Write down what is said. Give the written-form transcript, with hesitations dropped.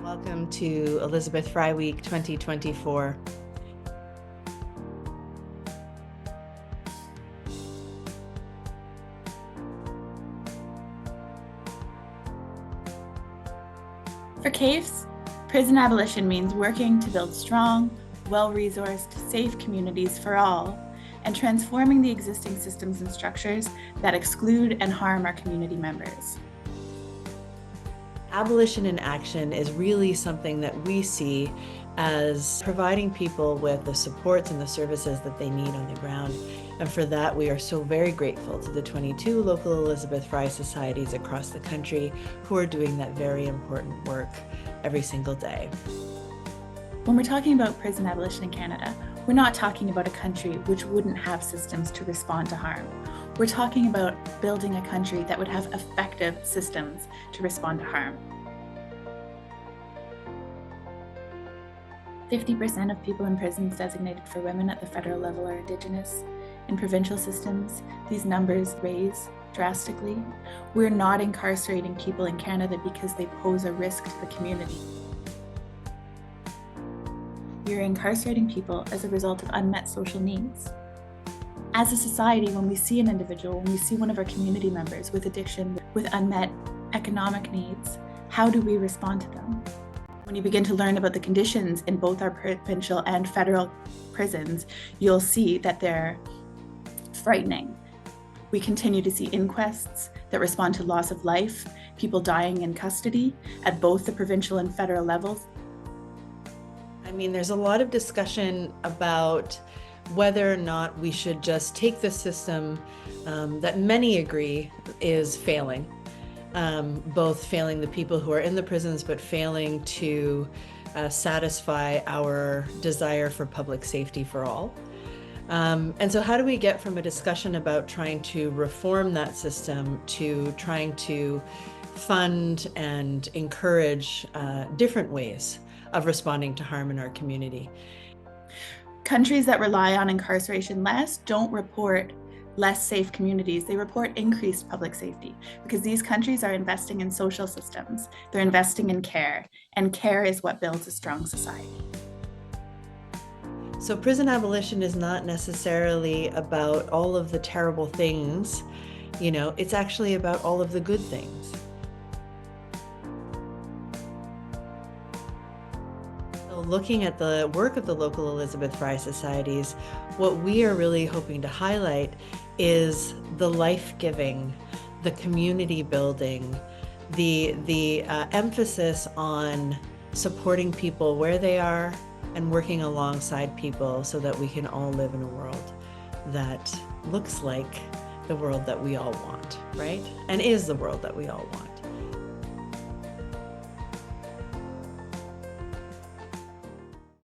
Welcome to Elizabeth Fry Week 2024. For CAFES, prison abolition means working to build strong, well-resourced, safe communities for all, and transforming the existing systems and structures that exclude and harm our community members. Abolition in action is really something that we see as providing people with the supports and the services that they need on the ground. And for that, we are so very grateful to the 22 local Elizabeth Fry societies across the country who are doing that very important work every single day. When we're talking about prison abolition in Canada, we're not talking about a country which wouldn't have systems to respond to harm. We're talking about building a country that would have effective systems to respond to harm. 50% of people in prisons designated for women at the federal level are Indigenous. In provincial systems, these numbers raise drastically. We're not incarcerating people in Canada because they pose a risk to the community. We are incarcerating people as a result of unmet social needs. As a society, when we see an individual, when we see one of our community members with addiction, with unmet economic needs, how do we respond to them? When you begin to learn about the conditions in both our provincial and federal prisons, you'll see that they're frightening. We continue to see inquests that respond to loss of life, people dying in custody at both the provincial and federal levels. I mean, there's a lot of discussion about whether or not we should just take the system that many agree is failing, both failing the people who are in the prisons, but failing to satisfy our desire for public safety for all. And so how do we get from a discussion about trying to reform that system to trying to fund and encourage different ways of responding to harm in our community? Countries that rely on incarceration less don't report less safe communities. They report increased public safety because these countries are investing in social systems. They're investing in care, and care is what builds a strong society. So prison abolition is not necessarily about all of the terrible things, it's actually about all of the good things. Looking at the work of the local Elizabeth Fry societies, what we are really hoping to highlight is the life-giving, the community building, the emphasis on supporting people where they are and working alongside people so that we can all live in a world that looks like the world that we all want, right? And is the world that we all want.